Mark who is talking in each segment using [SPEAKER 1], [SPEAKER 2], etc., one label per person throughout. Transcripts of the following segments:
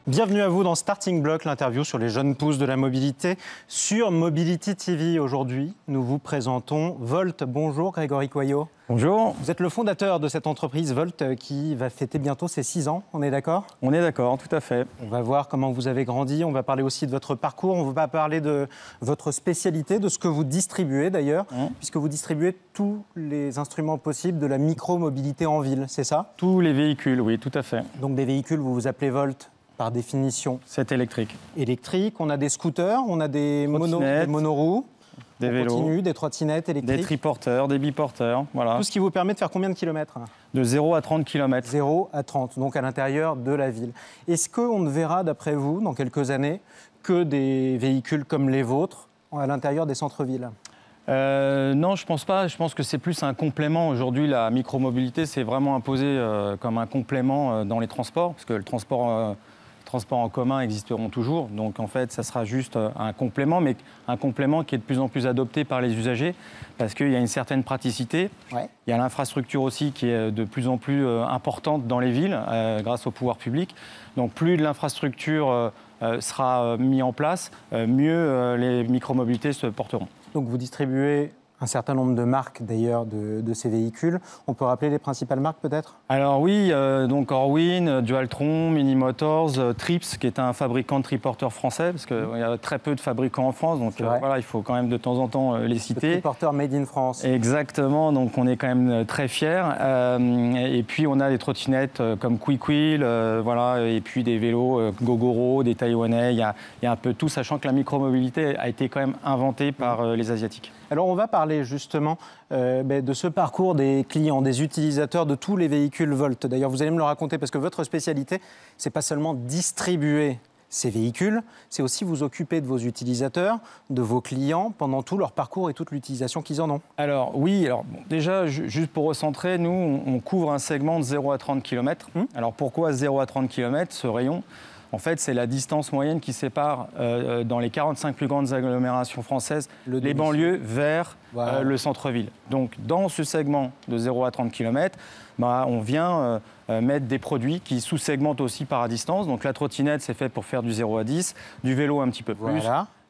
[SPEAKER 1] Bienvenue à vous dans Starting Block, l'interview sur les jeunes pousses de la mobilité sur Mobility TV. Aujourd'hui, nous vous présentons Volt. Bonjour Grégory Coyot.
[SPEAKER 2] Bonjour.
[SPEAKER 1] Vous êtes le fondateur de cette entreprise Volt qui va fêter bientôt ses 6 ans, on est d'accord?
[SPEAKER 2] On est d'accord, tout à fait.
[SPEAKER 1] On va voir comment vous avez grandi, on va parler aussi de votre parcours, on va parler de votre spécialité, de ce que vous distribuez d'ailleurs, puisque vous distribuez tous les instruments possibles de la micro-mobilité en ville, c'est ça?
[SPEAKER 2] Tous les véhicules, oui, tout à fait.
[SPEAKER 1] Donc des véhicules, vous vous appelez Volt par définition.
[SPEAKER 2] C'est électrique.
[SPEAKER 1] Électrique, on a des scooters, on a des monoroues,
[SPEAKER 2] des vélos,
[SPEAKER 1] des trottinettes électriques.
[SPEAKER 2] Des triporteurs, des biporteurs, voilà.
[SPEAKER 1] Tout ce qui vous permet de faire combien de kilomètres?
[SPEAKER 2] De 0 à 30 km.
[SPEAKER 1] 0 à 30, donc à l'intérieur de la ville. Est-ce qu'on ne verra, d'après vous, dans quelques années, que des véhicules comme les vôtres à l'intérieur des centres-villes?
[SPEAKER 2] Non, je pense pas. Je pense que c'est plus un complément. Aujourd'hui, la micromobilité, c'est vraiment imposé comme un complément dans les transports, parce que le transport en commun existeront toujours. Donc, en fait, ça sera juste un complément, mais un complément qui est de plus en plus adopté par les usagers, parce qu'il y a une certaine praticité.
[SPEAKER 1] Ouais.
[SPEAKER 2] Il y a l'infrastructure aussi qui est de plus en plus importante dans les villes, grâce au pouvoir public. Donc, plus de l'infrastructure sera mise en place, mieux les micromobilités se porteront.
[SPEAKER 1] Donc, vous distribuez un certain nombre de marques d'ailleurs de ces véhicules. On peut rappeler les principales marques peut-être?
[SPEAKER 2] Alors oui, donc Orwin, Dualtron, Mini Motors, Trips, qui est un fabricant de triporteurs français, parce qu'il y a très peu de fabricants en France, donc voilà, il faut quand même de temps en temps les citer.
[SPEAKER 1] Le triporteur made in France.
[SPEAKER 2] Exactement, donc on est quand même très fiers. Et puis on a des trottinettes comme Quick Wheel, voilà, et puis des vélos Gogoro, des Taïwanais, il y a un peu tout, sachant que la micromobilité a été quand même inventée par les Asiatiques.
[SPEAKER 1] Alors on va parler justement de ce parcours des clients, des utilisateurs de tous les véhicules Volt. D'ailleurs, vous allez me le raconter parce que votre spécialité, c'est pas seulement distribuer ces véhicules, c'est aussi vous occuper de vos utilisateurs, de vos clients pendant tout leur parcours et toute l'utilisation qu'ils en ont.
[SPEAKER 2] Alors oui, déjà, juste pour recentrer, nous, on couvre un segment de 0 à 30 km. Alors pourquoi 0 à 30 km, ce rayon ? En fait, c'est la distance moyenne qui sépare dans les 45 plus grandes agglomérations françaises les banlieues vers le centre-ville. Donc, dans ce segment de 0 à 30 km, on vient mettre des produits qui sous-segmentent aussi par distance. Donc, la trottinette, c'est fait pour faire du 0 à 10, du vélo un petit peu plus,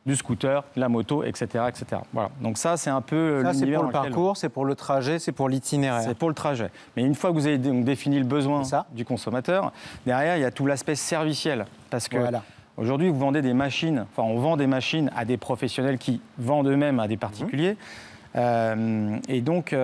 [SPEAKER 2] du scooter, la moto, etc., etc. Voilà. Donc ça, c'est un peu l'univers.
[SPEAKER 1] C'est pour le parcours, c'est pour le trajet, c'est pour l'itinéraire.
[SPEAKER 2] C'est pour le trajet. Mais une fois que vous avez donc défini le besoin du consommateur, derrière, il y a tout l'aspect serviciel. Parce que aujourd'hui, vous vendez des machines, on vend des machines à des professionnels qui vendent eux-mêmes à des particuliers. Et donc,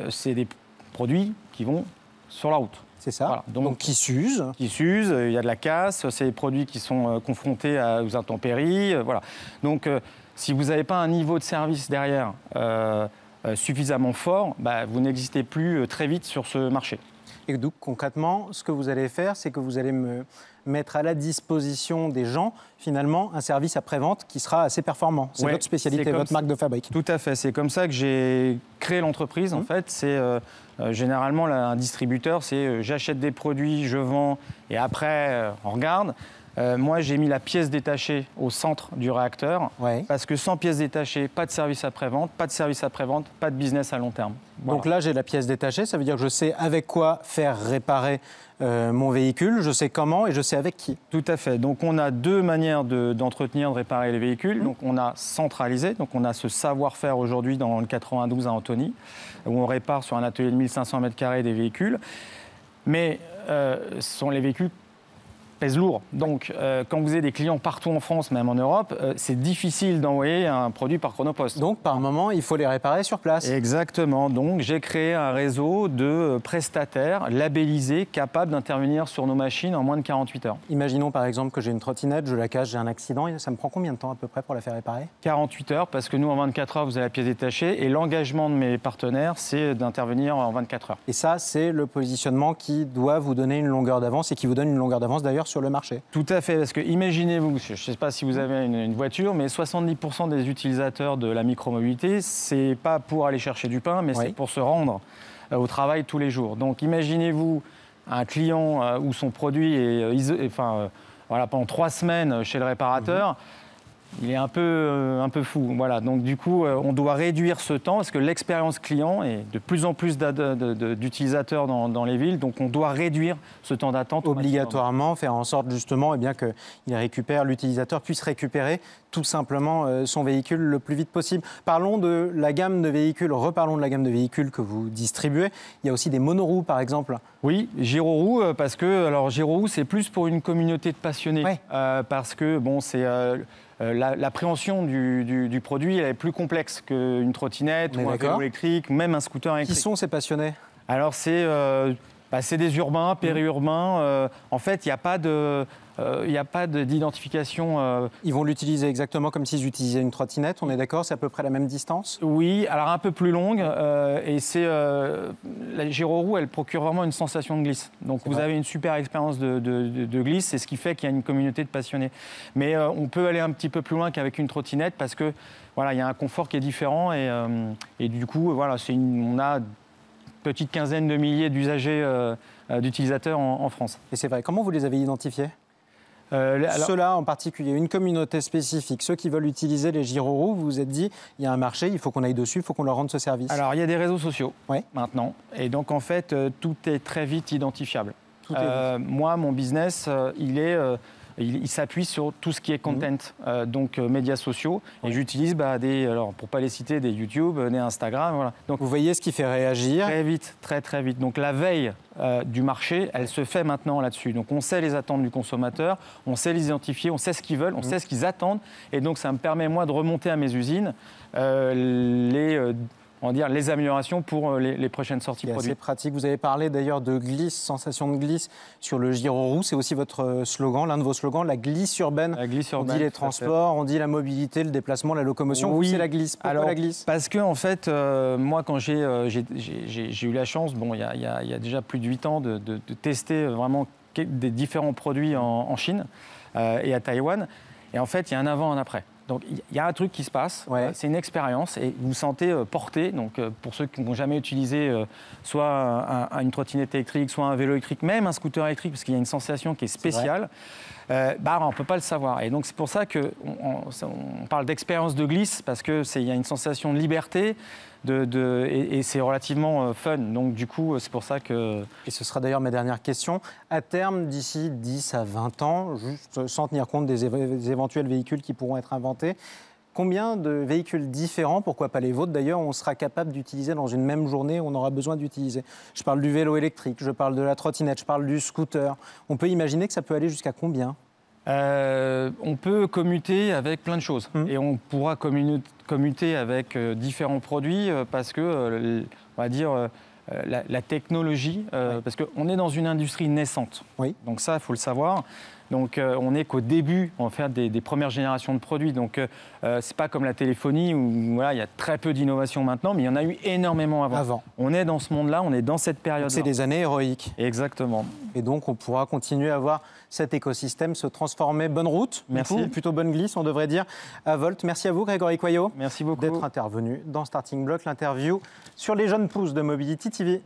[SPEAKER 2] c'est des produits qui vont sur la route.
[SPEAKER 1] C'est ça,
[SPEAKER 2] voilà.
[SPEAKER 1] donc qui s'usent.
[SPEAKER 2] Qui s'usent, il y a de la casse, c'est des produits qui sont confrontés aux intempéries. Voilà. Donc, si vous n'avez pas un niveau de service derrière suffisamment fort, vous n'existez plus très vite sur ce marché.
[SPEAKER 1] Et donc, concrètement, ce que vous allez faire, c'est que vous allez me mettre à la disposition des gens, finalement, un service après-vente qui sera assez performant. C'est votre spécialité, votre marque de fabrique.
[SPEAKER 2] Tout à fait. C'est comme ça que j'ai créé l'entreprise, en fait. C'est généralement, un distributeur, c'est j'achète des produits, je vends, et après, on regarde. Moi, j'ai mis la pièce détachée au centre du réacteur, parce que sans pièce détachée, pas de service après-vente, pas de business à long terme. Voilà.
[SPEAKER 1] Donc là, j'ai la pièce détachée, ça veut dire que je sais avec quoi faire réparer mon véhicule, je sais comment et je sais avec qui.
[SPEAKER 2] Tout à fait. Donc on a deux manières d'entretenir, de réparer les véhicules. Donc on a centralisé, donc on a ce savoir-faire aujourd'hui dans le 92 à Antony, où on répare sur un atelier de 1500 m² des véhicules. Mais ce sont les véhicules pèse lourd. Donc, quand vous avez des clients partout en France, même en Europe, c'est difficile d'envoyer un produit par Chronopost.
[SPEAKER 1] Donc, par moment, il faut les réparer sur place.
[SPEAKER 2] Exactement. Donc, j'ai créé un réseau de prestataires labellisés, capables d'intervenir sur nos machines en moins de 48 heures.
[SPEAKER 1] Imaginons, par exemple, que j'ai une trottinette, je la casse, j'ai un accident. Ça me prend combien de temps, à peu près, pour la faire réparer?
[SPEAKER 2] 48 heures, parce que nous, en 24 heures, vous avez la pièce détachée. Et l'engagement de mes partenaires, c'est d'intervenir en 24 heures.
[SPEAKER 1] Et ça, c'est le positionnement qui doit vous donner une longueur d'avance et qui vous donne une longueur d'avance, d'ailleurs, sur le marché. Tout
[SPEAKER 2] à fait, parce que imaginez-vous, je ne sais pas si vous avez une voiture, mais 70% des utilisateurs de la micromobilité, c'est pas pour aller chercher du pain, mais c'est pour se rendre au travail tous les jours. Donc imaginez-vous un client où son produit est voilà, pendant 3 semaines chez le réparateur. il est un peu fou. Voilà. Donc du coup, on doit réduire ce temps parce que l'expérience client est de plus en plus d'utilisateurs dans les villes. Donc on doit réduire ce temps d'attente.
[SPEAKER 1] Obligatoirement, faire en sorte justement que l'utilisateur puisse récupérer tout simplement son véhicule le plus vite possible. Parlons de la gamme de véhicules, reparlons de la gamme de véhicules que vous distribuez. Il y a aussi des monoroues par exemple.
[SPEAKER 2] Oui, Giroroux, parce que Giroroux, c'est plus pour une communauté de passionnés.
[SPEAKER 1] Ouais.
[SPEAKER 2] Parce que bon, c'est... l'appréhension du produit elle est plus complexe qu'une trottinette ou un vélo électrique, même un scooter électrique.
[SPEAKER 1] Qui sont ces passionnés?
[SPEAKER 2] Alors, c'est des urbains, périurbains. En fait, il n'y a pas d'identification.
[SPEAKER 1] Ils vont l'utiliser exactement comme s'ils utilisaient une trottinette, on est d'accord? C'est à peu près la même distance?
[SPEAKER 2] Oui, alors un peu plus longue. Et la Giroroux, elle procure vraiment une sensation de glisse. Donc vous avez une super expérience de glisse, c'est ce qui fait qu'il y a une communauté de passionnés. Mais on peut aller un petit peu plus loin qu'avec une trottinette parce que voilà, il y a un confort qui est différent et du coup, voilà, on a petite quinzaine de milliers d'usagers, d'utilisateurs en France.
[SPEAKER 1] Et c'est vrai, comment vous les avez identifiés? Ceux-là en particulier, une communauté spécifique, ceux qui veulent utiliser les Giroroux, vous vous êtes dit, il y a un marché, il faut qu'on aille dessus, il faut qu'on leur rende ce service.
[SPEAKER 2] Alors, il y a des réseaux sociaux maintenant. Et donc, en fait, tout est très vite identifiable. Moi, mon business, il s'appuie sur tout ce qui est content, donc médias sociaux. Et j'utilise alors pour pas les citer, des YouTube, des Instagram. Voilà. Donc,
[SPEAKER 1] vous voyez ce qui fait réagir?
[SPEAKER 2] Très vite, très vite. Donc la veille du marché, elle se fait maintenant là-dessus. Donc on sait les attentes du consommateur, on sait les identifier, on sait ce qu'ils veulent, on sait ce qu'ils attendent. Et donc ça me permet, moi, de remonter à mes usines les améliorations pour les prochaines sorties produits.
[SPEAKER 1] C'est pratique. Vous avez parlé d'ailleurs de glisse, sensation de glisse sur le Giroroux. C'est aussi votre slogan, l'un de vos slogans, la glisse urbaine.
[SPEAKER 2] La glisse urbaine.
[SPEAKER 1] On dit les transports, on dit la mobilité, le déplacement, la locomotion.
[SPEAKER 2] Oui,
[SPEAKER 1] c'est la glisse. Pourquoi la glisse?
[SPEAKER 2] Parce que en fait, moi, quand j'ai eu la chance, il y a déjà plus de 8 ans, de tester vraiment des différents produits en Chine et à Taïwan. Et en fait, il y a un avant, un après. Donc il y a un truc qui se passe, c'est une expérience et vous vous sentez porté. Donc pour ceux qui n'ont jamais utilisé soit une trottinette électrique, soit un vélo électrique, même un scooter électrique, parce qu'il y a une sensation qui est spéciale, on ne peut pas le savoir. Et donc c'est pour ça qu'on parle d'expérience de glisse, parce qu'il y a une sensation de liberté. Et c'est relativement fun. Donc, du coup, c'est pour ça que...
[SPEAKER 1] Et ce sera d'ailleurs ma dernière question. À terme, d'ici 10 à 20 ans, juste sans tenir compte des éventuels véhicules qui pourront être inventés, combien de véhicules différents, pourquoi pas les vôtres d'ailleurs, on sera capable d'utiliser dans une même journée, on aura besoin d'utiliser? Je parle du vélo électrique, je parle de la trottinette, je parle du scooter. On peut imaginer que ça peut aller jusqu'à combien?
[SPEAKER 2] On peut commuter avec plein de choses et on pourra commuter avec différents produits parce que, on va dire, la technologie, parce qu'on est dans une industrie naissante. Donc ça, il faut le savoir. Donc on n'est qu'au début, en fait, des premières générations de produits. Donc c'est pas comme la téléphonie où il y a très peu d'innovation maintenant, mais il y en a eu énormément avant. On est dans ce monde-là, on est dans cette période-là.
[SPEAKER 1] C'est des années héroïques.
[SPEAKER 2] Exactement.
[SPEAKER 1] Et donc on pourra continuer à voir cet écosystème se transformer. Bonne route,
[SPEAKER 2] merci.
[SPEAKER 1] Plutôt bonne glisse, on devrait dire, à Volt. Merci à vous, Grégory Coyot.
[SPEAKER 2] Merci beaucoup.
[SPEAKER 1] D'être intervenu dans Starting Block, l'interview sur les jeunes pousses de Mobility TV.